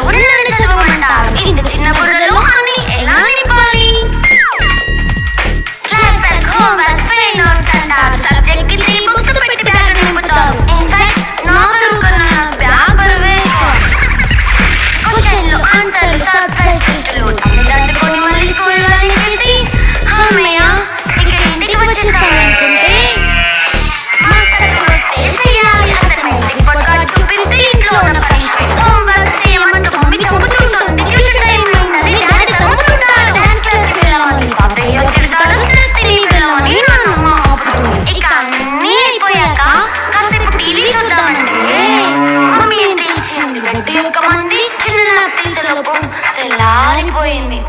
ఉన్నది చదవమంటారు. ఇంత చిన్న బుర్రలో అని ఎలా నింపాలి? Class and homework fail notes అంటారు. సబ్జెక్ట్ కి 3 బుక్స్ పెట్టి బ్యాగ్ నింపుతారు. ఇన్ఫాక్ట్ నా పెరుగుతున్న బ్యాగ్ బరువే ఎక్కువ. క్వశ్చన్లు ఆన్సర్లు సర్ప్రైజ్ లిస్టులు అందుకొని మళ్ళీ స్కూల్ రన్నింగ్ చేసి అమ్మయ్య ఇక ఇంటికి వచ్చేసామనుకుంటే మార్క్స్ తక్కువ వస్తే చేయాలి అసైన్మెంట్. రిపోర్ట్ కార్డ్ చూపిస్తే ఇంట్లో ఉన్న పనిష్మెంట్. హోంవర్క్ చేయమంటూ మమ్మీ చెబుతుంటుంది. ట్యూషన్ టైం అయిందని డాడీ తమ్ముతుంటాడు. డాన్స్ క్లాస్కి వెళ్ళమని తాతయ్య తిడతాడు. స్నాక్స్ తిని వెళ్ళమని నాన్నమ్మ ఆపుతుంది. ఇక అన్నీ అయిపోయాక కాసేపు టీవీ చూద్దామంటే మమ్మీ ఎంత ఇచ్చింది. గడ్డి యొక్క మంది చిన్న పీసులకు తెల్లారిపోయింది.